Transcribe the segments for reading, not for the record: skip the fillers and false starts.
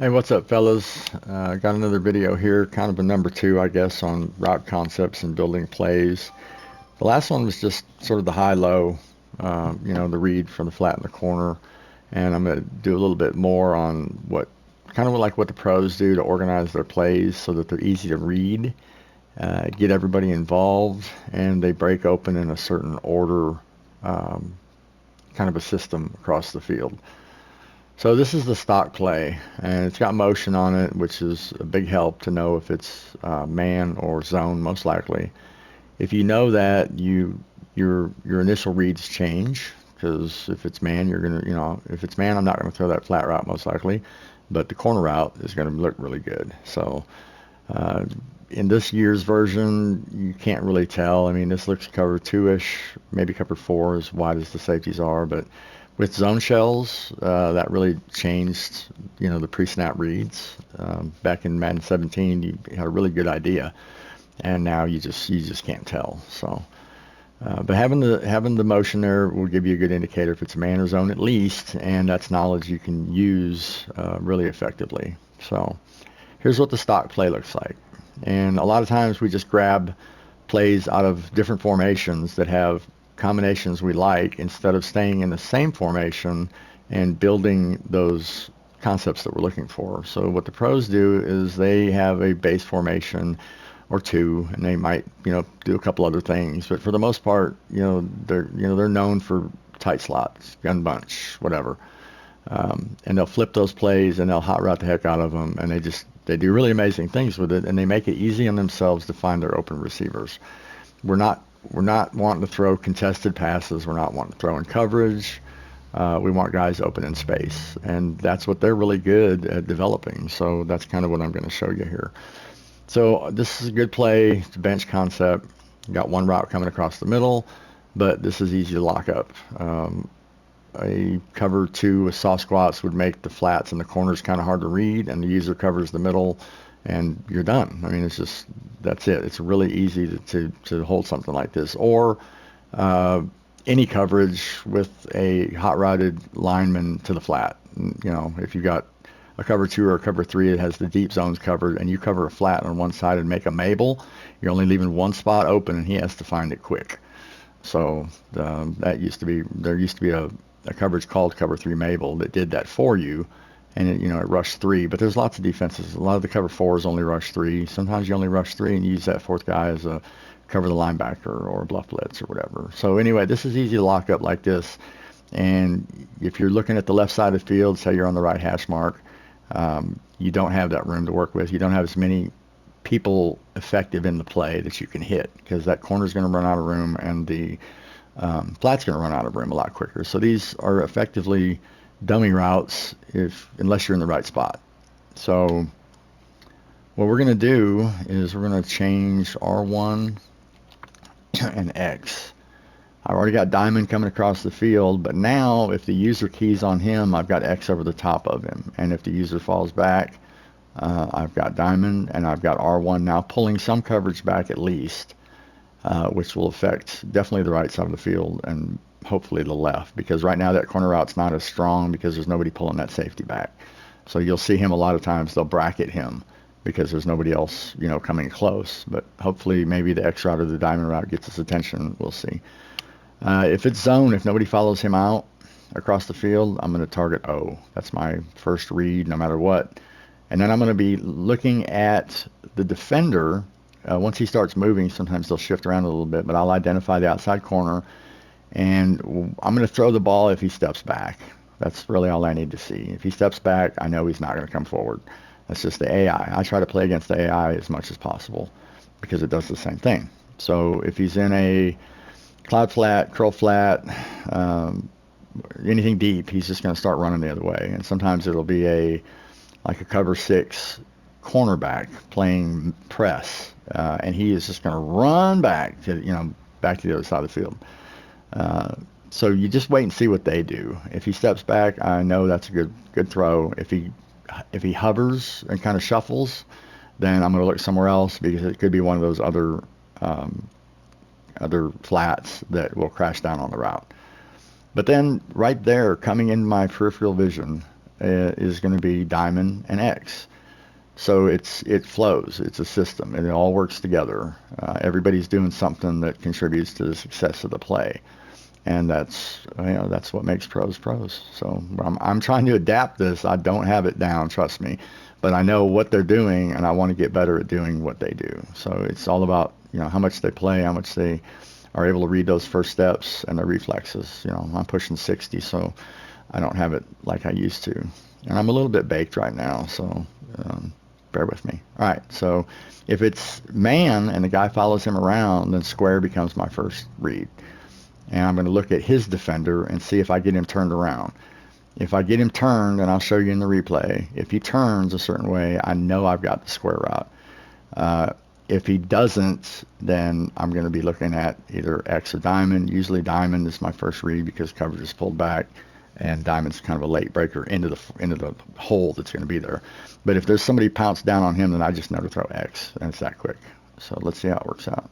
Hey, what's up, fellas? Got another video here, kind of a number two, I guess, on route concepts and building plays. The last one was just sort of the high-low, the read from the flat in the corner, and I'm going to do a little bit more on kind of like what the pros do to organize their plays so that they're easy to read, get everybody involved, and they break open in a certain order, um, kind of a system across the field. So this is the stock play, and it's got motion on it, which is a big help to know if it's man or zone, most likely. If you know that, your initial reads change, because if it's man, if it's man, I'm not gonna throw that flat route most likely, but the corner route is gonna look really good. So uh, in this year's version, you can't really tell. I mean, this looks cover two-ish, maybe cover four, as wide as the safeties are, but with zone shells, that really changed, the pre-snap reads. Back in Madden 17, you had a really good idea, and now you just can't tell. So, but having the motion there will give you a good indicator if it's a man or zone at least, and that's knowledge you can use really effectively. So, here's what the stock play looks like. And a lot of times we just grab plays out of different formations that have combinations we like instead of staying in the same formation and building those concepts that we're looking for. So what the pros do is they have a base formation or two, and they might, do a couple other things. But for the most part, they're known for tight slots, gun bunch, whatever. And they'll flip those plays and they'll hot route the heck out of them, and they do really amazing things with it, and they make it easy on themselves to find their open receivers. We're not wanting to throw contested passes. We're not wanting to throw in coverage. We want guys open in space, and that's what they're really good at developing. So that's kind of what I'm going to show you here. So this is a good play. It's a bench concept. You got one route coming across the middle, but this is easy to lock up. A cover two with soft squats would make the flats and the corners kind of hard to read, and the user covers the middle, and you're done. I mean, that's it. It's really easy to hold something like this. Or any coverage with a hot routed lineman to the flat. If you've got a cover two or a cover three that has the deep zones covered, and you cover a flat on one side and make a Mabel, you're only leaving one spot open, and he has to find it quick. So there used to be a coverage called cover three Mabel that did that for you, and it rushed three. But there's lots of defenses. A lot of the cover fours only rush three. Sometimes you only rush three and use that fourth guy as a cover the linebacker or a bluff blitz or whatever. So anyway, this is easy to lock up like this. And if you're looking at the left side of the field, say you're on the right hash mark, you don't have that room to work with. You don't have as many people effective in the play that you can hit, because that corner's going to run out of room, and the flat's going to run out of room a lot quicker. So these are effectively dummy routes unless you're in the right spot. So what we're going to do is we're going to change R1 and X. I've already got diamond coming across the field, but now if the user keys on him, I've got X over the top of him. And if the user falls back, I've got diamond, and I've got R1 now pulling some coverage back at least, which will affect definitely the right side of the field and hopefully the left, because right now that corner route's not as strong because there's nobody pulling that safety back. So you'll see him a lot of times, they'll bracket him because there's nobody else, coming close. But hopefully maybe the X route or the diamond route gets his attention. We'll see. If it's zone, if nobody follows him out across the field, I'm going to target O. That's my first read no matter what. And then I'm going to be looking at the defender. Once he starts moving, sometimes they'll shift around a little bit, but I'll identify the outside corner, and I'm going to throw the ball if he steps back. That's really all I need to see. If he steps back, I know he's not going to come forward. That's just the AI. I try to play against the AI as much as possible because it does the same thing. So if he's in a cloud flat, curl flat, anything deep, he's just going to start running the other way. And sometimes it'll be like a cover six cornerback playing press, and he is just going to run back to the other side of the field. So you just wait and see what they do. If he steps back, I know that's a good throw. If he hovers and kind of shuffles, then I'm going to look somewhere else, because it could be one of those other flats that will crash down on the route. But then right there, coming in my peripheral vision, is going to be diamond and X. So it flows. It's a system, and it all works together. Everybody's doing something that contributes to the success of the play, and that's what makes pros pros. So I'm trying to adapt this. I don't have it down, trust me, but I know what they're doing, and I want to get better at doing what they do. So it's all about how much they play, how much they are able to read those first steps and their reflexes. I'm pushing 60, so I don't have it like I used to, and I'm a little bit baked right now, so bear with me. All right, so if it's man and the guy follows him around, then square becomes my first read, and I'm going to look at his defender and see if I get him turned around. If I get him turned, and I'll show you in the replay, if he turns a certain way, I know I've got the square route. If he doesn't, then I'm going to be looking at either X or diamond. Usually diamond is my first read because coverage is pulled back, and diamond's kind of a late breaker into the hole that's going to be there. But if there's somebody pounced down on him, then I just never throw X, and it's that quick. So let's see how it works out.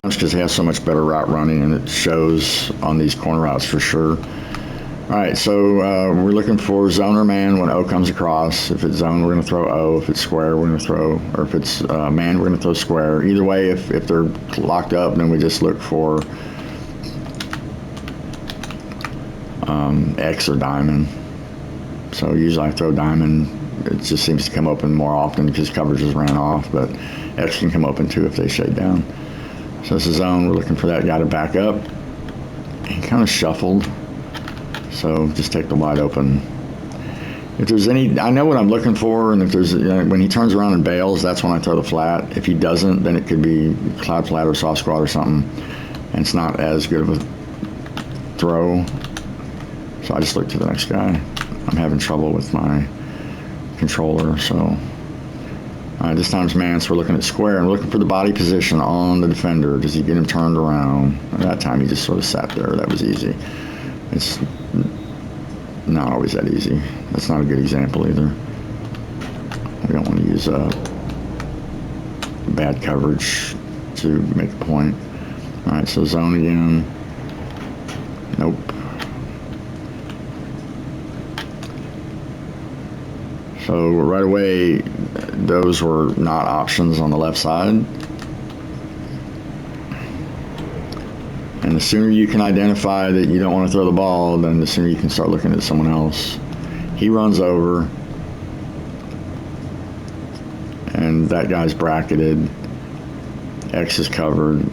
Because he has so much better route running, and it shows on these corner routes for sure. All right, so we're looking for zone or man when O comes across. If it's zone, we're going to throw O. If it's square, we're going to throw, or if it's man, we're going to throw square. Either way, if they're locked up, then we just look for X or diamond. So usually I throw diamond. It just seems to come open more often because coverage has ran off, but X can come open too if they shade down. So this is zone. We're looking for that guy to back up. He kind of shuffled. So just take the wide open. If there's any, I know what I'm looking for, and if there's, when he turns around and bails, that's when I throw the flat. If he doesn't, then it could be cloud flat or soft squat or something, and it's not as good of a throw. So I just look to the next guy. I'm having trouble with my controller, so. This time's man, so we're looking at square, and we're looking for the body position on the defender. Does he get him turned around? At that time, he just sort of sat there. That was easy. It's not always that easy. That's not a good example either. We don't want to use bad coverage to make a point. All right, so zone again. Nope. So right away, those were not options on the left side. And the sooner you can identify that you don't want to throw the ball, then the sooner you can start looking at someone else. He runs over, and that guy's bracketed. X is covered.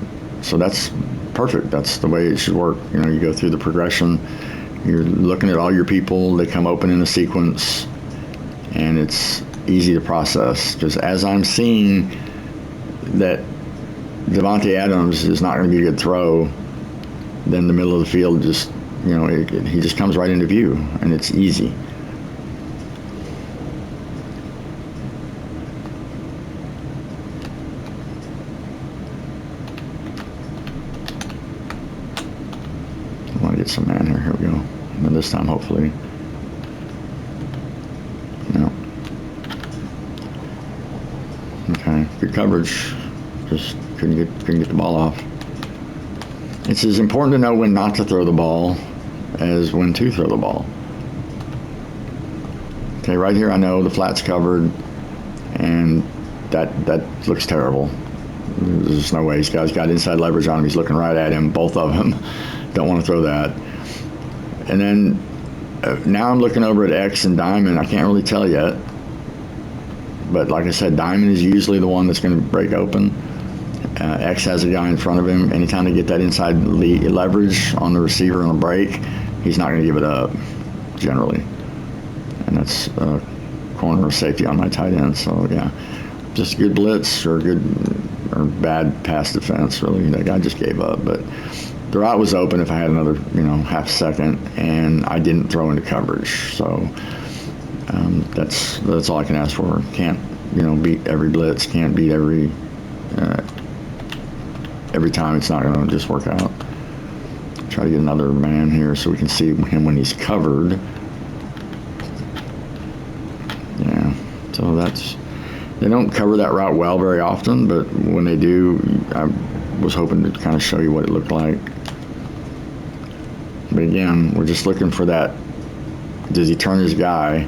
So that's perfect. That's the way it should work. You go through the progression. You're looking at all your people. They come open in a sequence, and it's easy to process. Because as I'm seeing that Devontae Adams is not going to be a good throw, then the middle of the field just, he just comes right into view, and it's easy. I want to get some man here. Here we go. And then this time, hopefully. No. Okay. Good coverage. Just couldn't get the ball off. It's as important to know when not to throw the ball as when to throw the ball. Okay, right here I know the flat's covered, and that looks terrible. There's no way. This guy's got inside leverage on him. He's looking right at him. Both of them. Don't want to throw that. And then now I'm looking over at X and diamond. I can't really tell yet. But like I said, diamond is usually the one that's going to break open. X has a guy in front of him. Anytime they get that inside leverage on the receiver on a break, he's not going to give it up, generally. And that's corner of safety on my tight end. So, yeah, just good blitz or bad pass defense, really. That guy just gave up. But the route was open if I had another, half second, and I didn't throw into coverage. So that's all I can ask for. Can't, beat every blitz. Can't beat every time. It's not going to just work out. Try to get another man here so we can see him when he's covered. Yeah, so they don't cover that route well very often, but when they do, I was hoping to kind of show you what it looked like. But again, we're just looking for that. Does he turn his guy?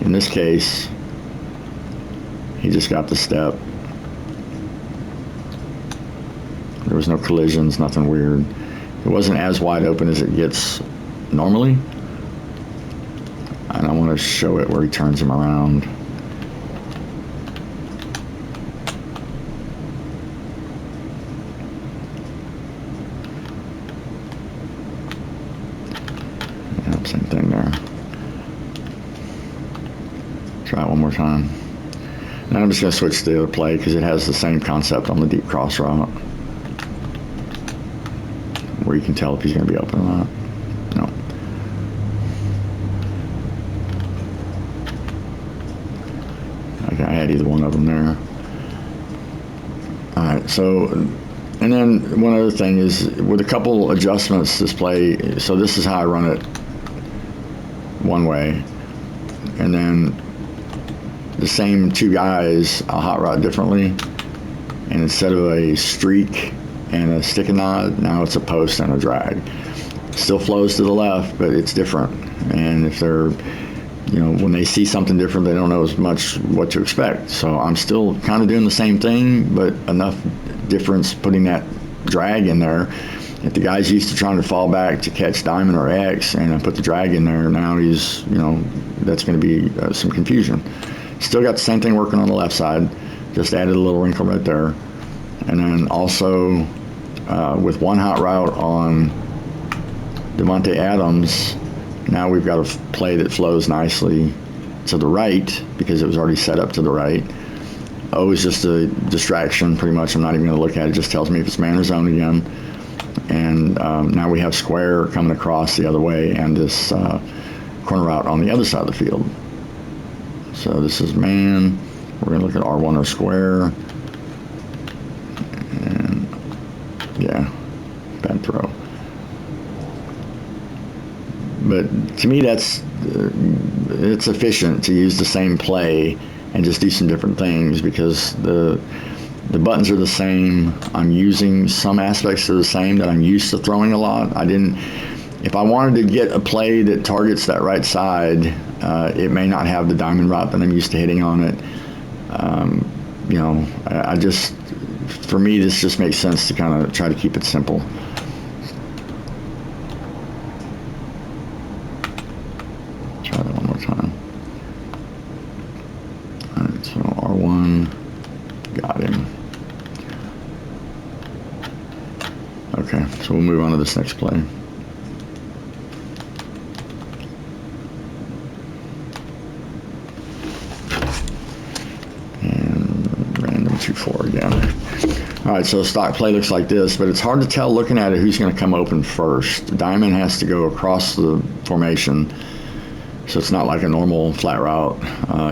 In this case, he just got the step. There was no collisions, nothing weird. It wasn't as wide open as it gets normally. And I want to show it where he turns him around. Yep, same thing there. Try it one more time. Now I'm just going to switch to the other play because it has the same concept on the deep cross route, where you can tell if he's going to be open or not. No. Okay, I had either one of them there. All right, so, and then one other thing is with a couple adjustments this play, so this is how I run it one way, and then the same two guys I'll hot rod differently, and instead of a streak and a stick and nod, now it's a post and a drag. Still flows to the left, but it's different. And if they're, you know, when they see something different, they don't know as much what to expect. So I'm still kind of doing the same thing, but enough difference putting that drag in there. If the guy's used to trying to fall back to catch diamond or X, and I put the drag in there, now he's, you know, that's going to be some confusion. Still got the same thing working on the left side, just added a little wrinkle right there. And then also with one hot route on Devontae Adams, now we've got a play that flows nicely to the right because it was already set up to the right. O is just a distraction, pretty much. I'm not even going to look at it. It just tells me if it's man or zone again. And now we have square coming across the other way and this corner route on the other side of the field. So this is man. We're going to look at R1 or square. And yeah, bad throw. But to me, that's it's efficient to use the same play and just do some different things because the buttons are the same. I'm using some aspects of the same that I'm used to throwing a lot. If I wanted to get a play that targets that right side, it may not have the diamond route that I'm used to hitting on it. You know, I just, for me, this just makes sense to kind of try to keep it simple. Try that one more time. All right, so R1, got him. Okay, so we'll move on to this next play. And random 2-4 again. All right, so the stock play looks like this, but it's hard to tell looking at it who's going to come open first. Diamond has to go across the formation, so it's not like a normal flat route.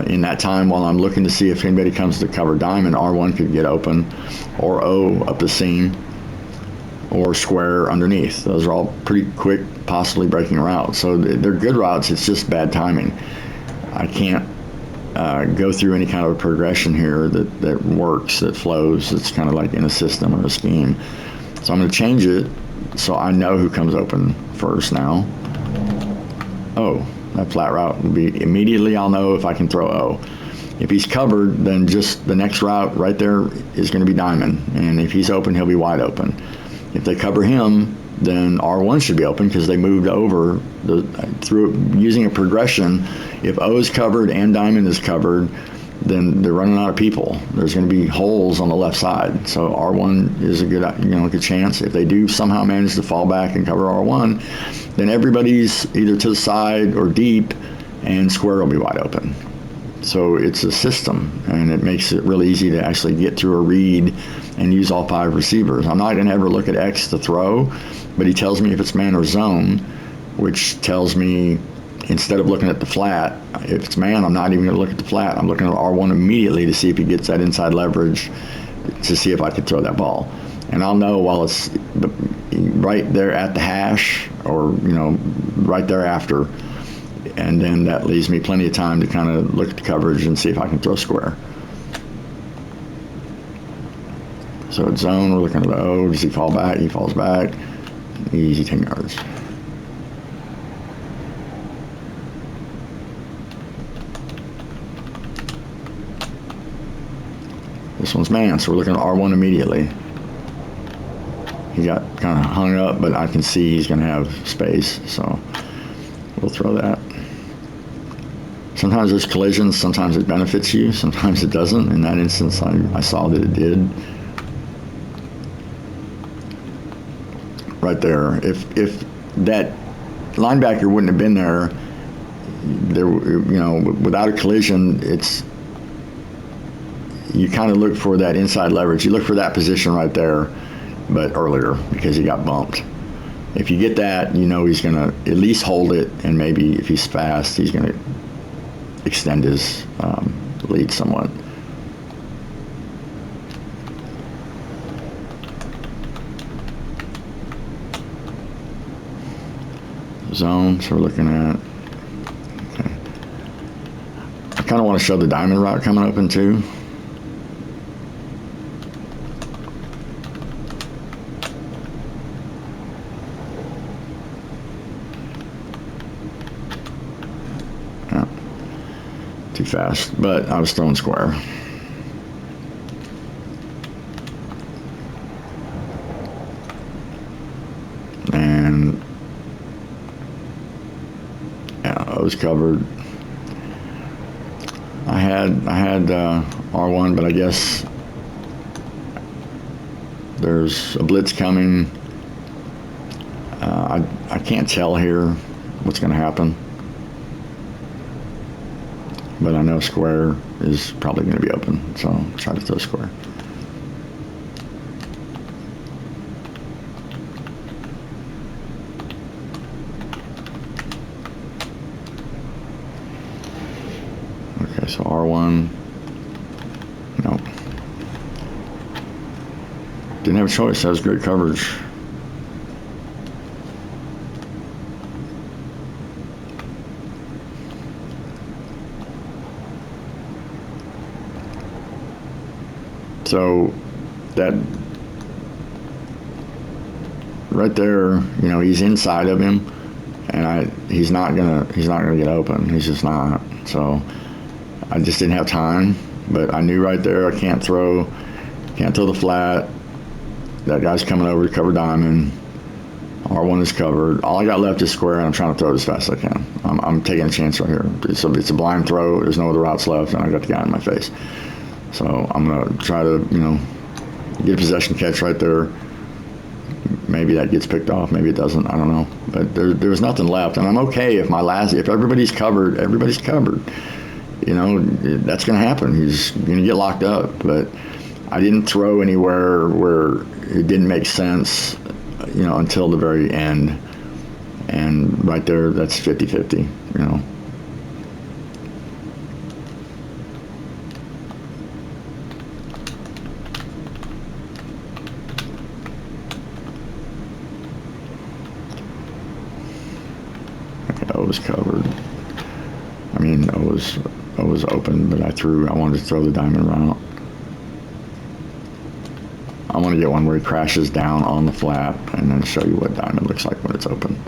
In that time, while I'm looking to see if anybody comes to cover diamond, R1 could get open, or O up the seam, or square underneath. Those are all pretty quick, possibly breaking routes. So they're good routes, it's just bad timing. I can't go through any kind of a progression here that works, that flows. It's kind of like in a system or a scheme. So I'm going to change it so I know who comes open first now. Oh, that flat route will be immediately, I'll know if I can throw O. If he's covered, then just the next route right there is going to be diamond. And if he's open, he'll be wide open. If they cover him, then R1 should be open because they moved over through using a progression. If O is covered and diamond is covered, then they're running out of people. There's going to be holes on the left side. So R1 is a good chance. If they do somehow manage to fall back and cover R1, then everybody's either to the side or deep, and square will be wide open. So it's a system, and it makes it really easy to actually get through a read and use all 5 receivers. I'm not going to ever look at X to throw, but he tells me if it's man or zone, which tells me instead of looking at the flat, if it's man, I'm not even going to look at the flat. I'm looking at R1 immediately to see if he gets that inside leverage to see if I could throw that ball. And I'll know while it's right there at the hash or, right thereafter. And then that leaves me plenty of time to kind of look at the coverage and see if I can throw square. So it's zone, we're looking at the O. Does he fall back? He falls back. Easy 10 yards. This one's man, so we're looking at R1 immediately. He got kind of hung up, but I can see he's going to have space, so we'll throw that. Sometimes there's collisions, sometimes it benefits you, sometimes it doesn't. In that instance, I saw that it did. Right there. If that linebacker wouldn't have been there, without a collision, you kind of look for that inside leverage. You look for that position right there, but earlier, because he got bumped. If you get that, he's going to at least hold it, and maybe if he's fast, he's going to extend his lead somewhat. Zone, so we're looking at, okay. I kind of want to show the diamond route coming open too. Yeah. Too fast, but I was throwing square. And I was covered. I had R1, but I guess there's a blitz coming. I can't tell here what's going to happen, but I know square is probably going to be open, so I'll try to throw square. Okay, so R1, no. Didn't have a choice, that was great coverage. So that right there, he's inside of him, and he's not gonna get open. He's just not. So I just didn't have time, but I knew right there I can't throw the flat. That guy's coming over to cover diamond. R1 is covered. All I got left is square, and I'm trying to throw it as fast as I can. I'm taking a chance right here. It's a blind throw. There's no other routes left, and I got the guy in my face. So I'm gonna try to, get a possession catch right there. Maybe that gets picked off. Maybe it doesn't. I don't know. But there's nothing left, and I'm okay if everybody's covered. Everybody's covered. That's gonna happen. He's gonna get locked up. But I didn't throw anywhere where it didn't make sense, until the very end. And right there, that's 50-50. I was covered. I mean, I was open, but I wanted to throw the diamond route. I want to get one where he crashes down on the flat and then show you what diamond looks like when it's open.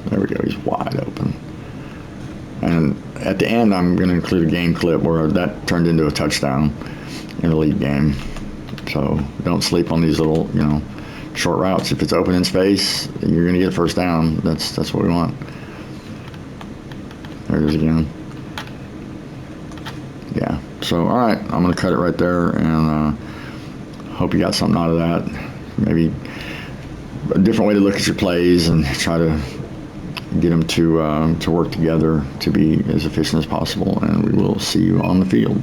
There we go, he's wide open. And at the end, I'm going to include a game clip where that turned into a touchdown in the lead game. So don't sleep on these little, short routes. If it's open in space, you're going to get a first down. That's what we want. There it is again. Yeah. So, all right, I'm going to cut it right there, and hope you got something out of that. Maybe a different way to look at your plays and try to get them to work together to be as efficient as possible, and we will see you on the field.